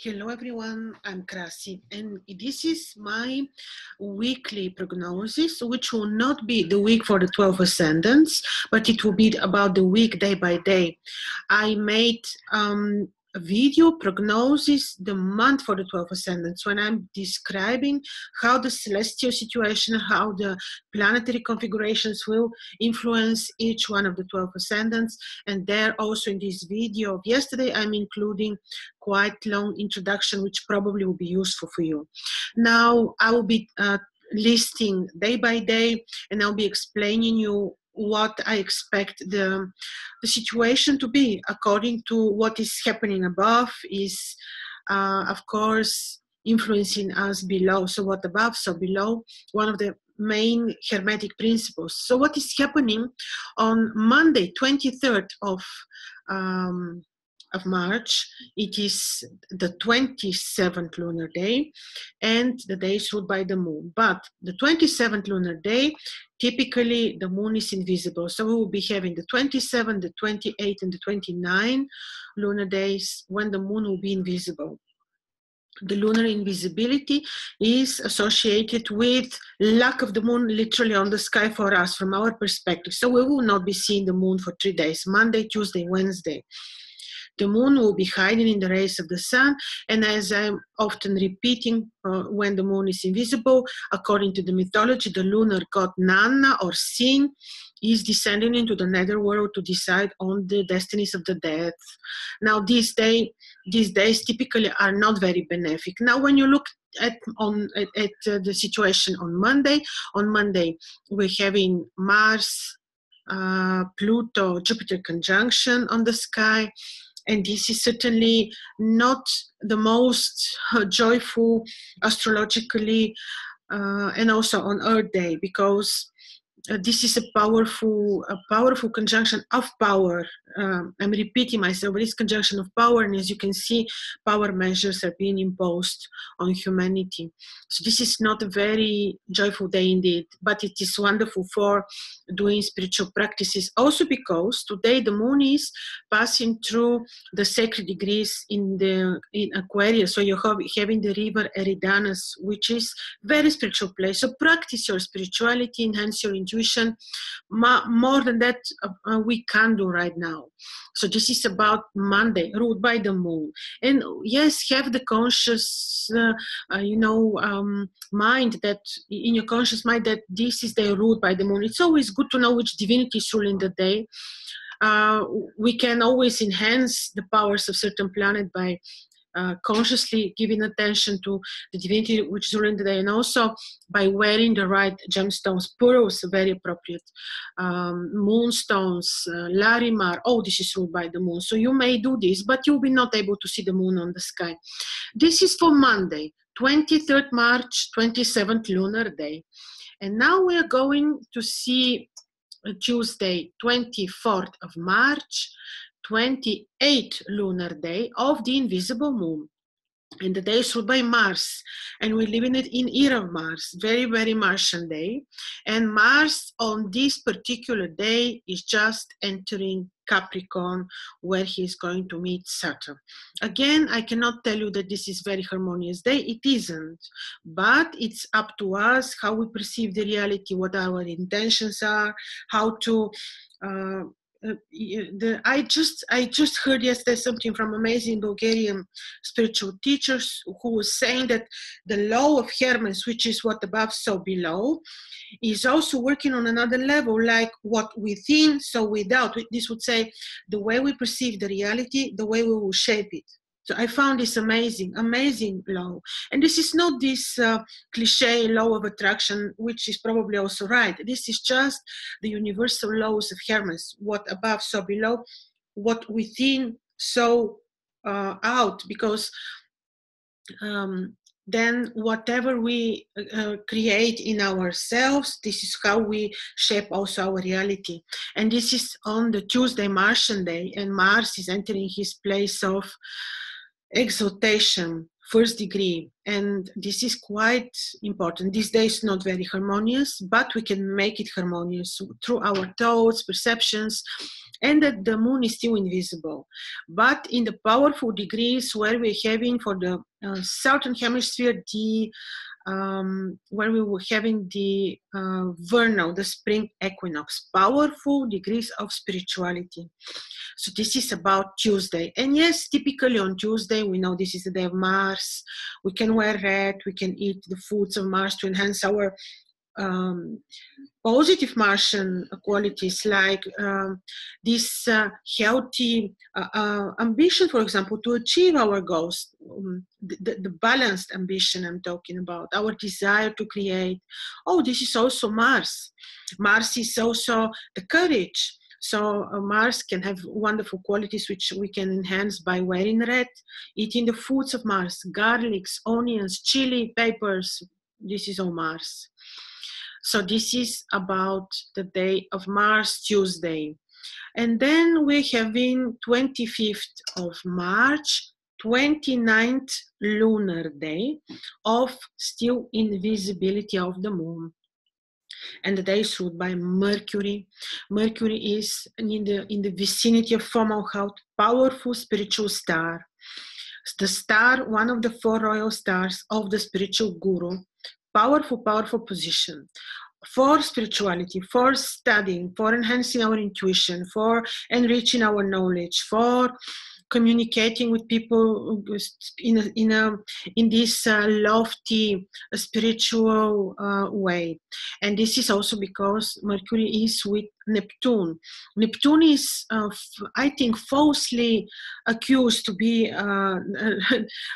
Hello everyone, I'm Krasi, and this is my weekly prognosis, which will not be the week for the 12 ascendants, but it will be about the week day by day. I made a video prognosis the month for the 12 ascendants when I'm describing how the celestial situation, how the planetary configurations will influence each one of the 12 ascendants. And there also in this video of yesterday, I'm including quite long introduction, which probably will be useful for you. Now, I will be listing day by day, and I'll be explaining you what I expect the situation to be according to what is happening above is, of course, influencing us below. So what above, so below, one of the main Hermetic principles. So what is happening on Monday, 23rd of March, it is the 27th lunar day, and the day is ruled by the moon. But the 27th lunar day, typically the moon is invisible. So we will be having the 27th, the 28th, and the 29th lunar days when the moon will be invisible. The lunar invisibility is associated with lack of the moon literally on the sky for us from our perspective. So we will not be seeing the moon for 3 days, Monday, Tuesday, Wednesday. The moon will be hiding in the rays of the sun, and as I'm often repeating, when the moon is invisible, according to the mythology, the lunar god Nanna or Sin is descending into the netherworld to decide on the destinies of the dead. Now, these days typically are not very benefic. Now, when you look at the situation on Monday we're having Mars, Pluto, Jupiter conjunction on the sky. And this is certainly not the most joyful astrologically and also on Earth Day, because this is a powerful conjunction of power. I'm repeating myself, but it's conjunction of power, and as you can see, power measures are being imposed on humanity. So this is not a very joyful day indeed, but it is wonderful for doing spiritual practices. Also because today the moon is passing through the sacred degrees in Aquarius. So you're having the river Eridanus, which is very spiritual place. So practice your spirituality, enhance your intuition. More than that, we can do right now. So this is about Monday, ruled by the moon. And yes, have the conscious, mind that in your conscious mind that this is the ruled by the moon. It's always good to know which divinity is ruling the day. We can always enhance the powers of certain planet by consciously giving attention to the divinity which is during the day, and also by wearing the right gemstones. Pearls are very appropriate. Moonstones, Larimar, this is ruled by the moon. So you may do this, but you'll be not able to see the moon on the sky. This is for Monday, 23rd March, 27th lunar day. And now we are going to see Tuesday, 24th of March, 28th lunar day of the invisible moon. And the day is ruled by Mars, and we're living it in era of Mars, very, very Martian day. And Mars on this particular day is just entering Capricorn, where he is going to meet Saturn. Again, I cannot tell you that this is very harmonious day. It isn't, but it's up to us how we perceive the reality, what our intentions are, how to I just heard yesterday something from amazing Bulgarian spiritual teachers who was saying that the law of Hermes, which is what above so below, is also working on another level, like what within so without. This would say the way we perceive the reality, the way we will shape it. So I found this amazing law. And this is not this cliche law of attraction, which is probably also right. This is just the universal laws of Hermes. What above, so below. What within, so out. Because then whatever we create in ourselves, this is how we shape also our reality. And this is on the Tuesday, Martian day, and Mars is entering his place of exaltation first degree, and this is quite important. This day is not very harmonious, but we can make it harmonious through our thoughts, perceptions, and that the moon is still invisible. But in the powerful degrees where we're having for the southern hemisphere, where we were having the vernal, the spring equinox, powerful degrees of spirituality. So this is about Tuesday. And yes, typically on Tuesday, we know this is the day of Mars. We can wear red, we can eat the foods of Mars to enhance our positive Martian qualities, like this healthy ambition, for example, to achieve our goals, the balanced ambition I'm talking about, our desire to create. Oh, this is also Mars. Mars is also the courage. So Mars can have wonderful qualities which we can enhance by wearing red, eating the foods of Mars, garlics, onions, chili, peppers. This is all Mars. So this is about the day of Mars, Tuesday. And then we're having 25th of March, 29th lunar day of still invisibility of the moon. And the day is ruled by Mercury. Mercury is in the vicinity of Fomalhaut, powerful spiritual star. The star, one of the 4 royal stars of the spiritual guru. Powerful position for spirituality, for studying, for enhancing our intuition, for enriching our knowledge, for communicating with people in this lofty spiritual way. And this is also because Mercury is with Neptune. Neptune is, I think, falsely accused to be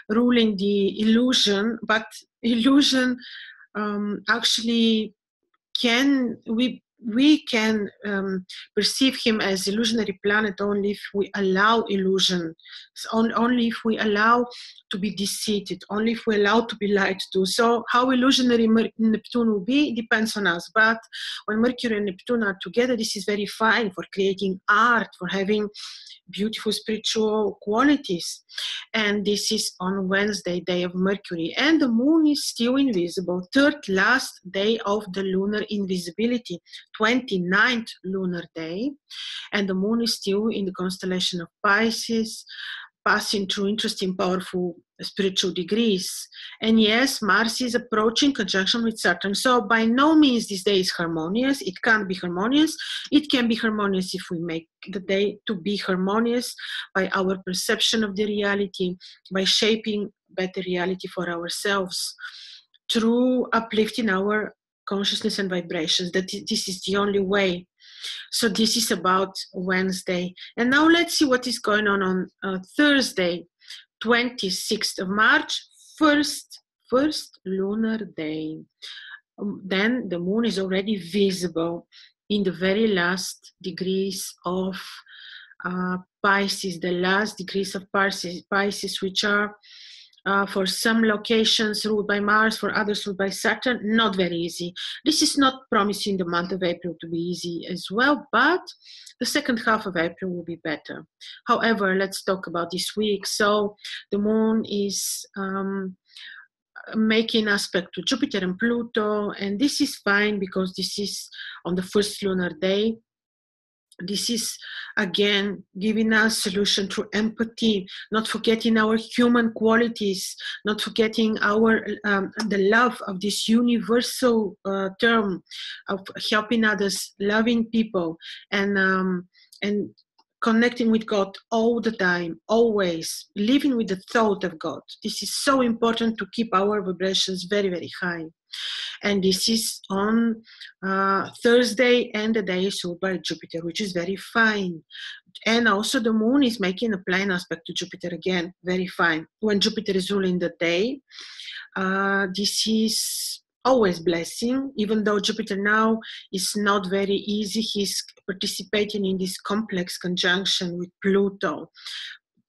ruling the illusion, but illusion actually we can perceive him as illusionary planet only if we allow illusion, only if we allow to be deceived, only if we allow to be lied to. So how illusionary Neptune will be depends on us. But when Mercury and Neptune are together, this is very fine for creating art, for having beautiful spiritual qualities. And this is on Wednesday, day of Mercury, and the moon is still invisible, third last day of the lunar invisibility, 29th lunar day, and the moon is still in the constellation of Pisces, passing through interesting, powerful spiritual degrees. And yes, Mars is approaching conjunction with Saturn. So by no means this day is harmonious. It can't be harmonious. It can be harmonious if we make the day to be harmonious by our perception of the reality, by shaping better reality for ourselves through uplifting our consciousness and vibrations. That this is the only way. So this is about Wednesday. And now let's see what is going on Thursday, 26th of March, first lunar day. Then the moon is already visible in the very last degrees of Pisces, the last degrees of Pisces, which are for some locations ruled by Mars, for others ruled by Saturn, not very easy. This is not promising the month of April to be easy as well, but the second half of April will be better. However, let's talk about this week. So the moon is making aspect to Jupiter and Pluto, and this is fine because this is on the first lunar day. This is, again, giving us solution through empathy, not forgetting our human qualities, not forgetting our the love of this universal term of helping others, loving people, and connecting with God all the time, always, living with the thought of God. This is so important to keep our vibrations very, very high. And this is on Thursday, and the day is ruled by Jupiter, which is very fine. And also the moon is making a plane aspect to Jupiter again, very fine. When Jupiter is ruling the day, this is always blessing, even though Jupiter now is not very easy. He's participating in this complex conjunction with Pluto,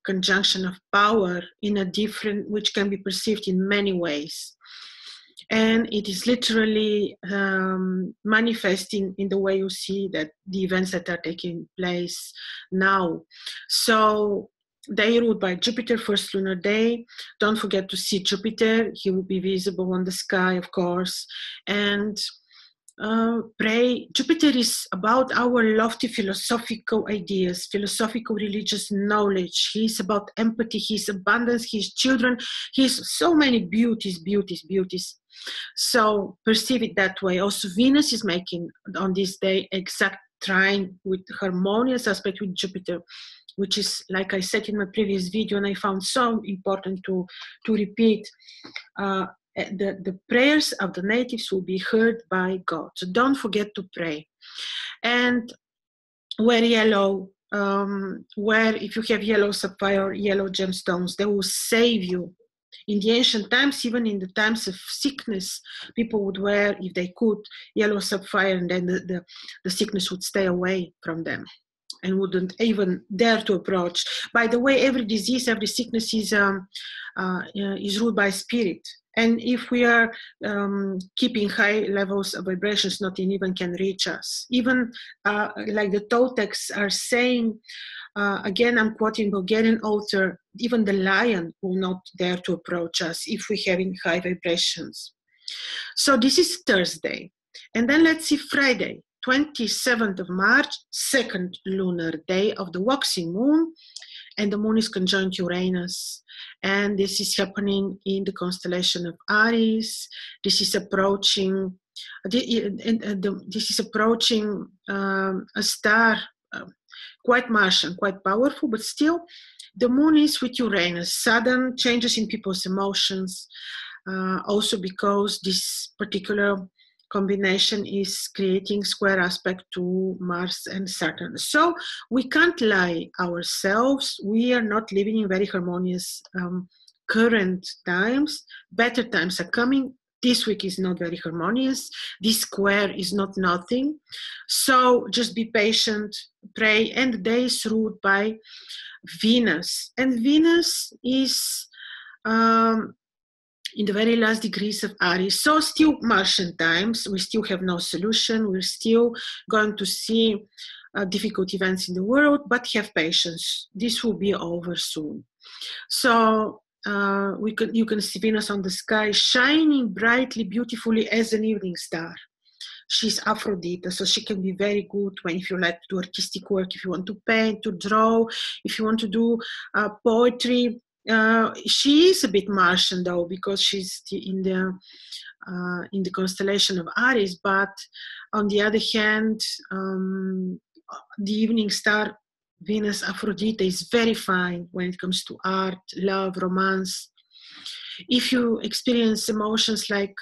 conjunction of power in a different, which can be perceived in many ways. And it is literally manifesting in the way you see that the events that are taking place now. So day ruled by Jupiter, first lunar day. Don't forget to see Jupiter. He will be visible on the sky, of course. And pray. Jupiter is about our lofty philosophical ideas, philosophical religious knowledge. He's about empathy, his abundance, his children, his so many beauties. So perceive it that way. Also, Venus is making on this day exact trine with harmonious aspect with Jupiter, which is, like I said in my previous video, and I found so important to repeat. The prayers of the natives will be heard by God. So don't forget to pray. And wear yellow, where if you have yellow sapphire, yellow gemstones, they will save you. In the ancient times, even in the times of sickness, people would wear, if they could, yellow sapphire, and then the sickness would stay away from them and wouldn't even dare to approach. By the way, every disease, every sickness is ruled by spirit. And if we are keeping high levels of vibrations, nothing even can reach us. Even like the Toltecs are saying, again, I'm quoting Bulgarian author, even the lion will not dare to approach us if we're having high vibrations. So this is Thursday. And then let's see Friday, 27th of March, second lunar day of the waxing moon. And the moon is conjunct Uranus. And this is happening in the constellation of Aries. This is approaching, this is approaching a star, quite Martian, quite powerful, but still the moon is with Uranus. Sudden changes in people's emotions, also because this particular combination is creating square aspect to Mars and Saturn. So we can't lie ourselves. We are not living in very harmonious current times. Better times are coming. This week is not very harmonious. This square is not nothing. So just be patient, pray, and the day is ruled by Venus. And Venus is in the very last degrees of Aries. So still Martian times. We still have no solution. We're still going to see difficult events in the world, but have patience. This will be over soon. So you can see Venus on the sky shining brightly, beautifully as an evening star. She's Aphrodite, so she can be very good when, if you like to do artistic work, if you want to paint, to draw, if you want to do poetry. She is a bit Martian though, because she's in the constellation of Aries. But on the other hand, the evening star Venus Aphrodite is very fine when it comes to art, love, romance. If you experience emotions like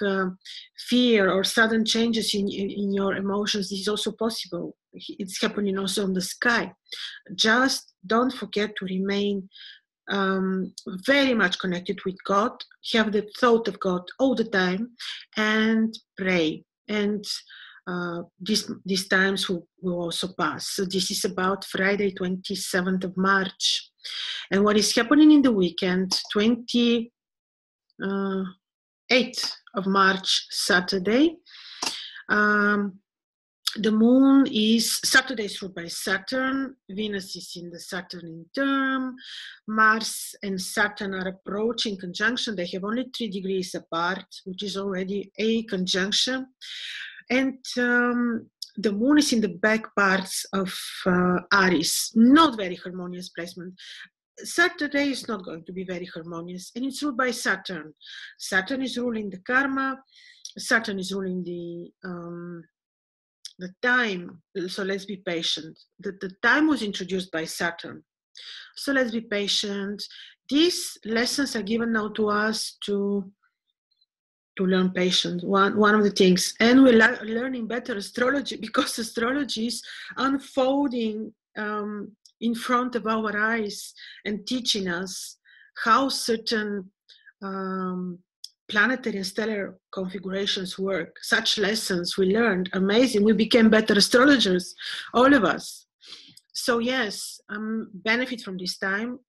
fear or sudden changes in your emotions, this is also possible. It's happening also on the sky. Just don't forget to remain very much connected with God, have the thought of God all the time, and pray. And these times will also pass. So this is about Friday, 27th of March. And what is happening in the weekend, 28th of March, Saturday. The moon is, Saturday is ruled by Saturn, Venus is in the Saturn in term, Mars and Saturn are approaching conjunction. They have only 3 degrees apart, which is already a conjunction. And the moon is in the back parts of Aries, not very harmonious placement. Saturday is not going to be very harmonious, and it's ruled by Saturn. Saturn is ruling the karma, Saturn is ruling the time, so let's be patient. The time was introduced by Saturn. So let's be patient. These lessons are given now to us to learn patience, one of the things. And we're learning better astrology, because astrology is unfolding in front of our eyes and teaching us how certain planetary and stellar configurations work. Such lessons we learned, amazing. We became better astrologers, all of us. So yes, benefit from this time,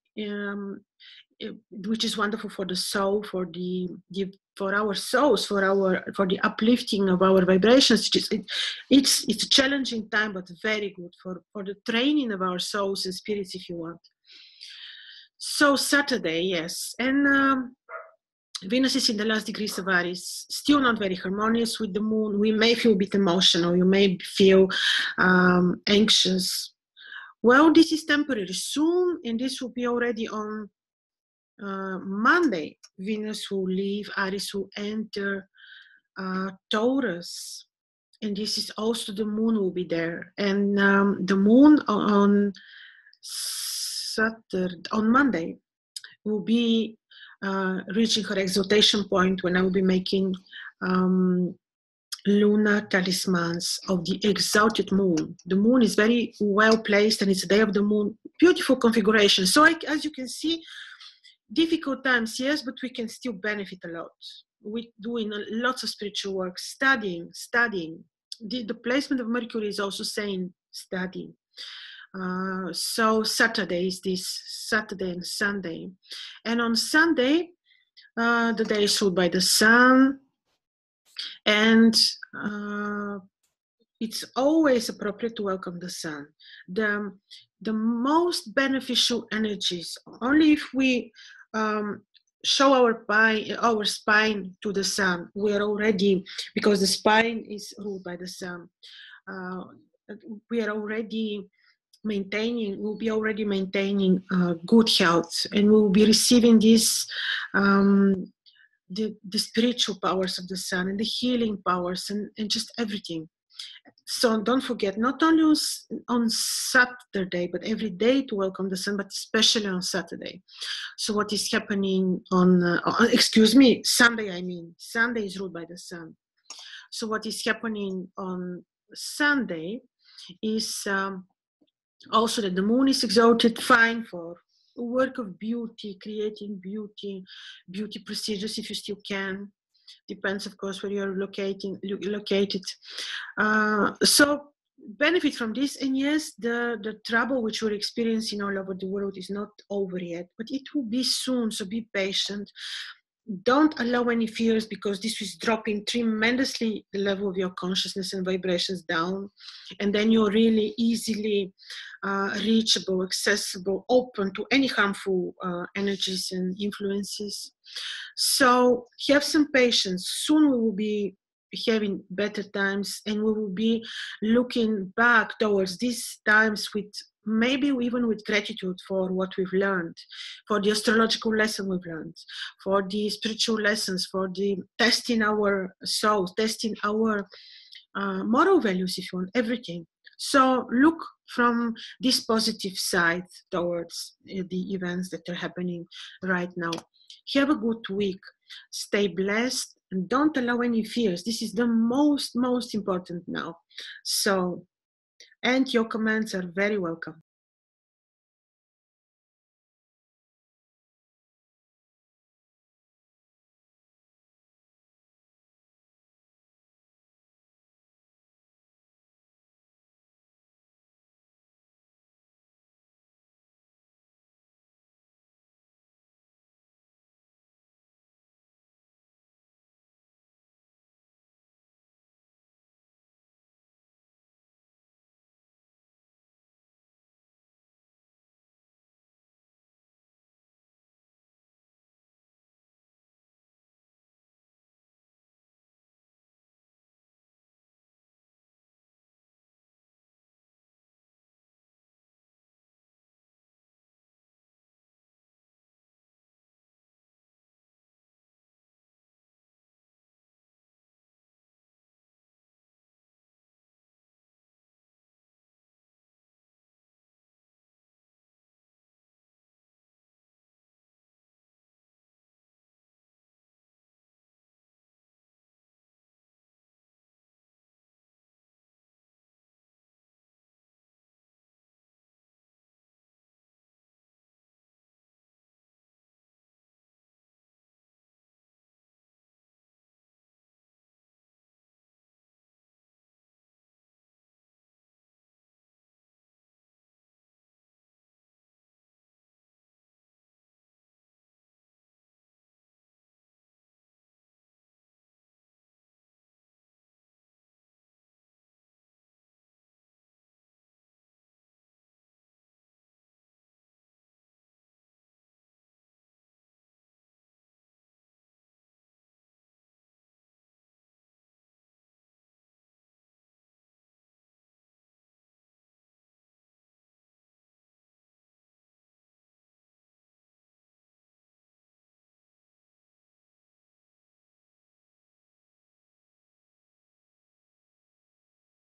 which is wonderful for the soul, for our souls, for the uplifting of our vibrations. It's a challenging time, but very good for the training of our souls and spirits, if you want. So Saturday, yes, and Venus is in the last degrees of Aries, still not very harmonious with the moon. We may feel a bit emotional, you may feel anxious. Well, this is temporary. Soon, and this will be already on Monday, Venus will leave Aries, will enter Taurus. And this is also the moon will be there. And the moon on Saturday, on Monday, will be reaching her exaltation point when I will be making lunar talismans of the exalted moon. The moon is very well placed and it's the day of the moon. Beautiful configuration. So as you can see, difficult times, yes, but we can still benefit a lot. We're doing lots of spiritual work, studying. The placement of Mercury is also saying studying. So Saturday is this, Saturday and Sunday. And on Sunday, the day is ruled by the sun, and it's always appropriate to welcome the sun. The most beneficial energies, only if we show our spine to the sun, we are already, because the spine is ruled by the sun, we are already we'll be already maintaining good health, and we'll be receiving this the spiritual powers of the sun and the healing powers and just everything. So don't forget, not only on Saturday, but every day to welcome the sun, but especially on Saturday. So what is happening on, Sunday, Sunday is ruled by the sun. So what is happening on Sunday is also that the moon is exalted, fine for work of beauty, creating beauty procedures if you still can. Depends, of course, where you're located. So benefit from this, and yes, the trouble which we're experiencing all over the world is not over yet, but it will be soon, so be patient. Don't allow any fears, because this is dropping tremendously the level of your consciousness and vibrations down, and then you're really easily reachable, accessible, open to any harmful energies and influences. So have some patience. Soon we will be having better times, and we will be looking back towards these times with maybe even with gratitude for what we've learned, for the astrological lesson we've learned, for the spiritual lessons, for the testing our souls, testing our moral values, if you want, everything. So look from this positive side towards the events that are happening right now. Have a good week. Stay blessed and don't allow any fears. This is the most important now. So, and your comments are very welcome.